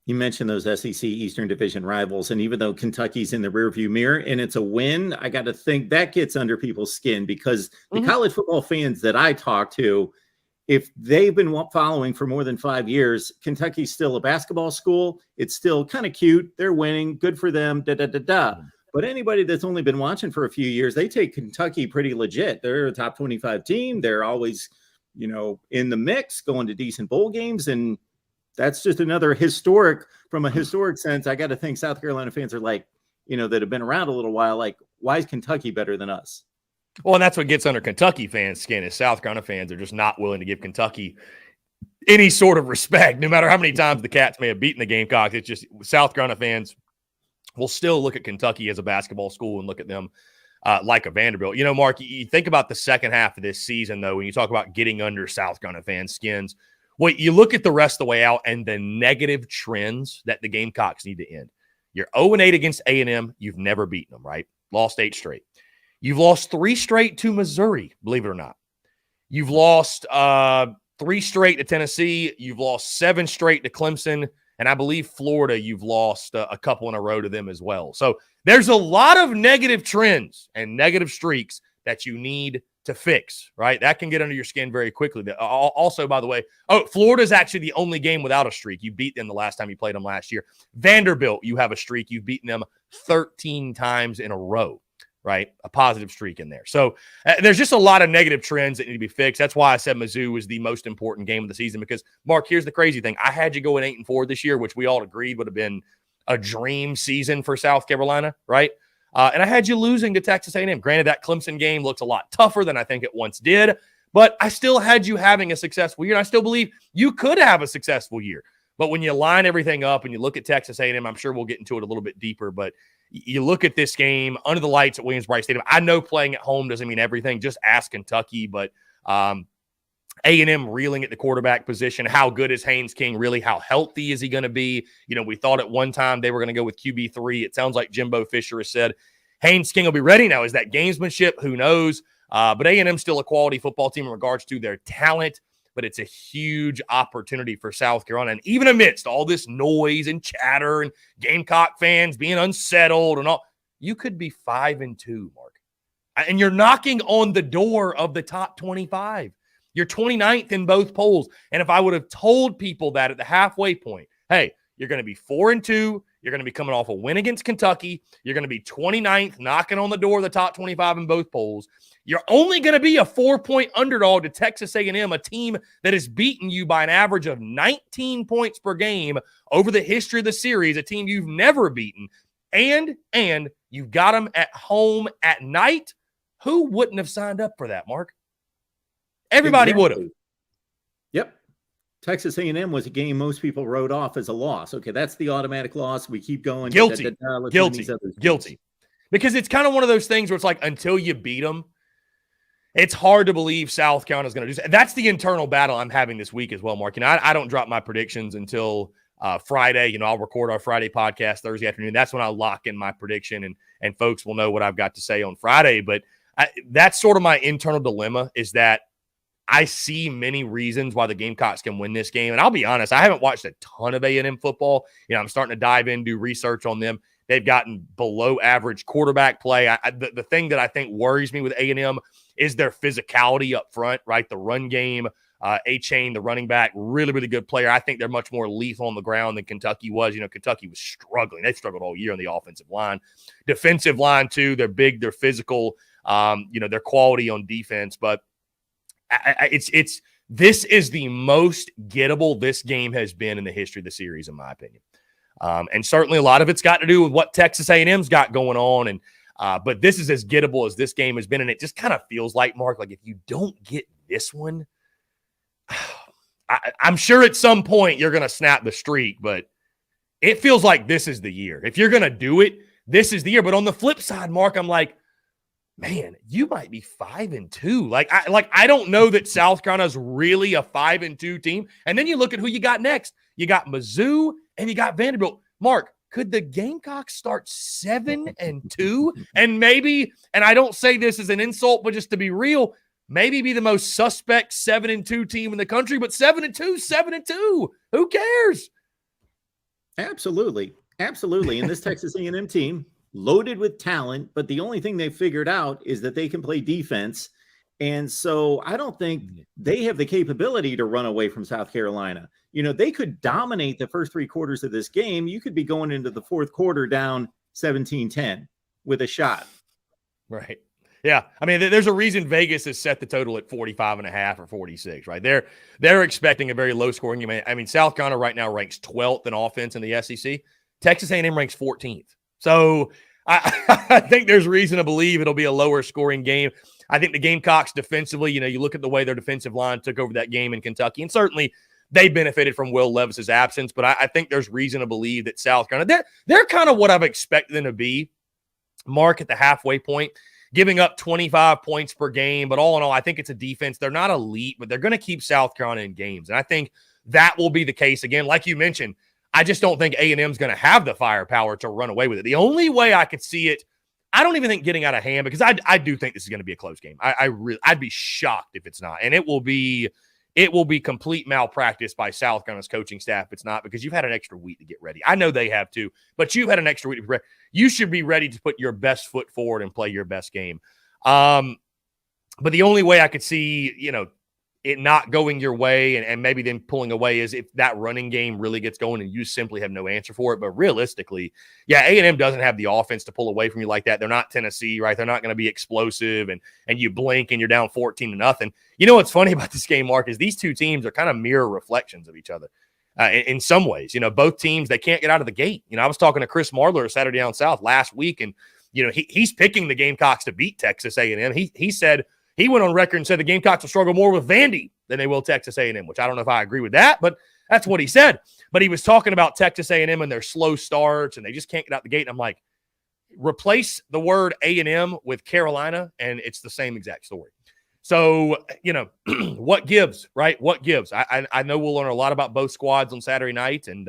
You mentioned those SEC Eastern Division rivals, and even though Kentucky's in the rearview mirror and it's a win, I got to think that gets under people's skin because the college football fans that I talk to, if they've been following for more than 5 years, Kentucky's still a basketball school. It's still kind of cute. They're winning. Good for them. But anybody that's only been watching for a few years, they take Kentucky pretty legit. They're a top 25 team. They're always, in the mix, going to decent bowl games. And that's just another from a historic sense. I got to think South Carolina fans are like, that have been around a little while, like, why is Kentucky better than us? Well, and that's what gets under Kentucky fans' skin is South Carolina fans are just not willing to give Kentucky any sort of respect, no matter how many times the Cats may have beaten the Gamecocks. It's just South Carolina fans will still look at Kentucky as a basketball school and look at them like a Vanderbilt. Mark, you think about the second half of this season, though, when you talk about getting under South Carolina fans' skins. Well, you look at the rest of the way out and the negative trends that the Gamecocks need to end. You're 0-8 against A&M. You've never beaten them, right? Lost 8 straight. You've lost 3 straight to Missouri, believe it or not. You've lost 3 straight to Tennessee. You've lost 7 straight to Clemson. And I believe Florida, you've lost a couple in a row to them as well. So there's a lot of negative trends and negative streaks that you need to fix, right? That can get under your skin very quickly. Also, by the way, Florida is actually the only game without a streak. You beat them the last time you played them last year. Vanderbilt, you have a streak. You've beaten them 13 times in a row, right? A positive streak in there. So there's just a lot of negative trends that need to be fixed. That's why I said Mizzou was the most important game of the season because, Mark, here's the crazy thing. I had you going 8-4 this year, which we all agreed would have been a dream season for South Carolina, right? And I had you losing to Texas A&M. Granted, that Clemson game looks a lot tougher than I think it once did, but I still had you having a successful year, and I still believe you could have a successful year. But when you line everything up and you look at Texas A&M, I'm sure we'll get into it a little bit deeper, but you look at this game under the lights at Williams-Brice Stadium. I know playing at home doesn't mean everything. Just ask Kentucky, but A&M reeling at the quarterback position. How good is Haynes King really? How healthy is he going to be? We thought at one time they were going to go with QB3. It sounds like Jimbo Fisher has said Haynes King will be ready now. Is that gamesmanship? Who knows? But A&M still a quality football team in regards to their talent, but it's a huge opportunity for South Carolina. And even amidst all this noise and chatter and Gamecock fans being unsettled and all, you could be 5-2, Mark. And you're knocking on the door of the top 25. You're 29th in both polls. And if I would have told people that at the halfway point, hey, you're going to be 4-2, you're going to be coming off a win against Kentucky, you're going to be 29th, knocking on the door of the top 25 in both polls, you're only going to be a 4-point underdog to Texas A&M, a team that has beaten you by an average of 19 points per game over the history of the series, a team you've never beaten, and you've got them at home at night. Who wouldn't have signed up for that, Mark? Everybody would have. Yep. Texas A&M was a game most people wrote off as a loss. Okay, that's the automatic loss. We keep going. Guilty. Because it's kind of one of those things where it's like until you beat them, it's hard to believe South Carolina is going to do that. That's the internal battle I'm having this week as well, Mark. I don't drop my predictions until Friday. I'll record our Friday podcast Thursday afternoon. That's when I'll lock in my prediction, and folks will know what I've got to say on Friday. But that's sort of my internal dilemma is that I see many reasons why the Gamecocks can win this game. And I'll be honest, I haven't watched a ton of A&M football. I'm starting to dive in, do research on them. They've gotten below average quarterback play. The thing that I think worries me with A&M is their physicality up front, right? The run game, A-Chain, the running back, really, really good player. I think they're much more lethal on the ground than Kentucky was. Kentucky was struggling. They struggled all year on the offensive line. Defensive line, too. They're big. They're physical. Their quality on defense. But this is the most gettable this game has been in the history of the series, in my opinion. And certainly a lot of it's got to do with what Texas A&M's got going on. And but this is as gettable as this game has been. And it just kind of feels like, Mark, like if you don't get this one, I'm sure at some point you're going to snap the streak, but it feels like this is the year. If you're going to do it, this is the year. But on the flip side, Mark, I'm like, man, you might be 5-2. I don't know that South Carolina's really a 5-2 team. And then you look at who you got next. You got Mizzou and you got Vanderbilt. Mark, could the Gamecocks start 7-2 and maybe, and I don't say this as an insult, but just to be real, maybe be the most suspect 7-2 team in the country, but 7-2. Who cares? Absolutely. Absolutely. And this Texas A&M team loaded with talent, but the only thing they figured out is that they can play defense. And so I don't think they have the capability to run away from South Carolina. You know, they could dominate the first 3 quarters of this game. You could be going into the fourth quarter down 17-10 with a shot. Right. Yeah. I mean, there's a reason Vegas has set the total at 45.5 or 46, right? They're expecting a very low scoring game. I mean, South Carolina right now ranks 12th in offense in the SEC. Texas A&M ranks 14th. So I think there's reason to believe it'll be a lower scoring game. I think the Gamecocks defensively, you know, you look at the way their defensive line took over that game in Kentucky, and certainly they benefited from Will Levis's absence, but I think there's reason to believe that South Carolina, they're kind of what I've expected them to be, Mark, at the halfway point, giving up 25 points per game. But all in all, I think it's a defense. They're not elite, but they're going to keep South Carolina in games. And I think that will be the case again. Like you mentioned, I just don't think A&M is going to have the firepower to run away with it. The only way I could see it, I don't even think getting out of hand, because I do think this is going to be a close game. I'd be shocked if it's not. And it will be complete malpractice by South Carolina's coaching staff if it's not, because you've had an extra week to get ready. I know they have too, but you've had an extra week to prepare. You should be ready to put your best foot forward and play your best game. But the only way I could see, you know, it not going your way and maybe then pulling away is if that running game really gets going and you simply have no answer for it. But realistically, yeah, A&M doesn't have the offense to pull away from you like that. They're not Tennessee, right? They're not going to be explosive and you blink and you're down 14-0. You know what's funny about this game, Mark, is these two teams are kind of mirror reflections of each other in some ways. You know, both teams, they can't get out of the gate. You know, I was talking to Chris Marler Saturday Down South last week, and, you know, he's picking the Gamecocks to beat Texas A&M. He said, he went on record and said the Gamecocks will struggle more with Vandy than they will Texas A&M, which I don't know if I agree with that, but that's what he said. But he was talking about Texas A&M and their slow starts, and they just can't get out the gate. And I'm like, replace the word A&M with Carolina, and it's the same exact story. So, you know, what gives, right? What gives? I know we'll learn a lot about both squads on Saturday night, and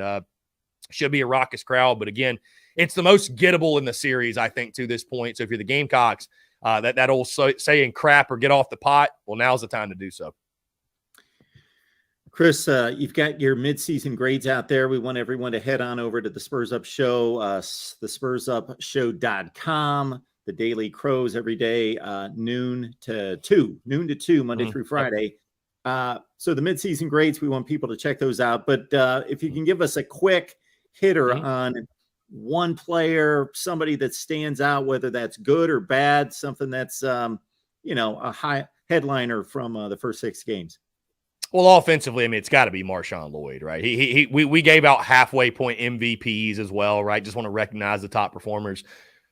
should be a raucous crowd. But again, it's the most gettable in the series, I think, to this point. So if you're the Gamecocks, that old saying crap or get off the pot, well, now's the time to do so. Chris, you've got your midseason grades out there. We want everyone to head on over to the Spurs Up Show, thespursupshow.com, the Daily Crows every day, noon to 2, Monday through Friday. So the midseason grades, we want people to check those out. But if you can give us a quick hitter on one player, somebody that stands out, whether that's good or bad, something that's, you know, a high headliner from the first 6 games. Well, offensively, I mean, it's got to be Marshawn Lloyd, right? We gave out halfway point MVPs as well, right? Just want to recognize the top performers.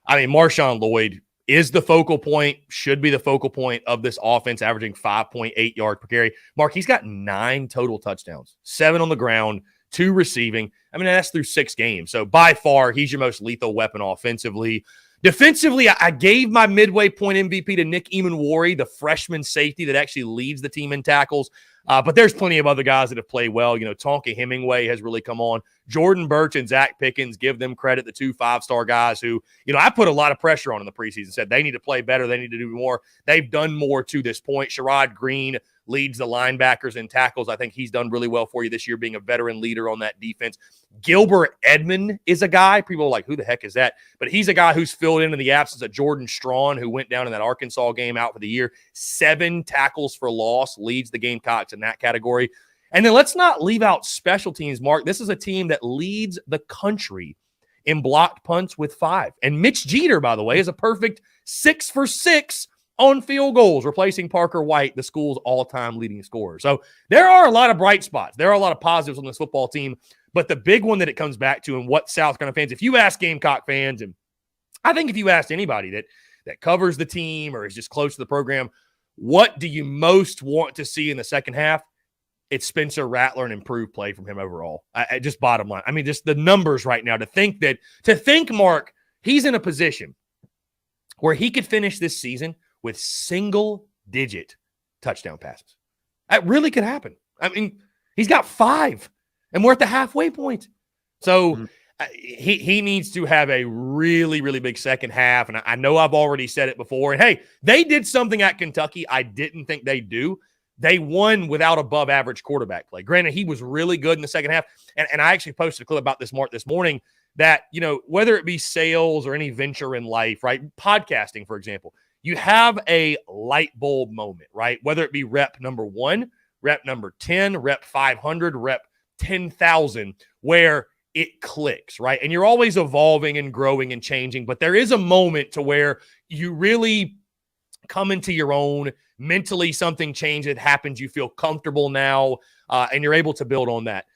I mean, Marshawn Lloyd is the focal point, should be the focal point of this offense, averaging 5.8 yards per carry. Mark, he's got 9 total touchdowns, 7 on the ground, 2 receiving. I mean, that's through 6 games. So by far, he's your most lethal weapon offensively. Defensively, I gave my midway point MVP to Nick Emanwari, the freshman safety that actually leads the team in tackles. But there's plenty of other guys that have played well. You know, Tonka Hemingway has really come on. Jordan Birch and Zach Pickens, give them credit, the 2 5-star guys who, you know, I put a lot of pressure on in the preseason, said they need to play better, they need to do more. They've done more to this point. Sherrod Green leads the linebackers in tackles. I think he's done really well for you this year, being a veteran leader on that defense. Gilbert Edmond is a guy. People are like, who the heck is that? But he's a guy who's filled in the absence of Jordan Strawn, who went down in that Arkansas game out for the year. 7 tackles for loss, leads the Gamecocks in that category. And then let's not leave out special teams, Mark. This is a team that leads the country in blocked punts with 5. And Mitch Jeter, by the way, is a perfect 6 for 6 on field goals, replacing Parker White, the school's all-time leading scorer. So there are a lot of bright spots. There are a lot of positives on this football team. But the big one that it comes back to, and what South Carolina fans, if you ask Gamecock fans, and I think if you asked anybody that covers the team or is just close to the program, what do you most want to see in the second half? It's Spencer Rattler and improved play from him overall. I just bottom line. I mean, just the numbers right now, to think, Mark, he's in a position where he could finish this season with single-digit touchdown passes. That really could happen. I mean, he's got 5, and we're at the halfway point. So he needs to have a really, really big second half, and I know I've already said it before. And, hey, they did something at Kentucky I didn't think they'd do. they won without above average quarterback play. Granted, he was really good in the second half. And I actually posted a clip about this morning that, whether it be sales or any venture in life, right? Podcasting, for example, you have a light bulb moment, right? Whether it be rep number 1, rep number 10, rep 500, rep 10,000, where it clicks, right? And you're always evolving and growing and changing, but there is a moment to where you really come into your own. Mentally, something changes, happens. You feel comfortable now, and you're able to build on that.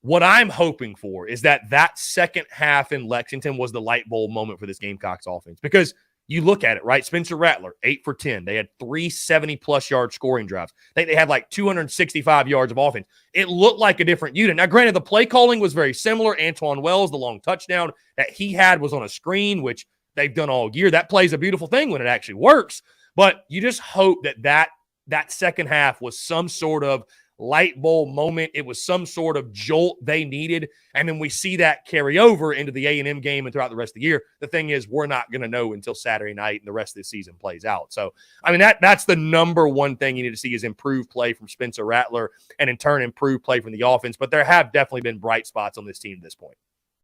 What I'm hoping for is that second half in Lexington was the light bulb moment for this Gamecocks offense, because you look at it, right? Spencer Rattler, 8 for 10. They had 370-plus yard scoring drives. They had like 265 yards of offense. It looked like a different unit. Now, granted, the play calling was very similar. Antoine Wells, the long touchdown that he had was on a screen, which they've done all year. That play's a beautiful thing when it actually works. But you just hope that second half was some sort of light bulb moment. It was some sort of jolt they needed. And then we see that carry over into the A&M game and throughout the rest of the year. The thing is, we're not going to know until Saturday night and the rest of the season plays out. So, I mean, that's the number one thing you need to see is improved play from Spencer Rattler and in turn improved play from the offense. But there have definitely been bright spots on this team at this point.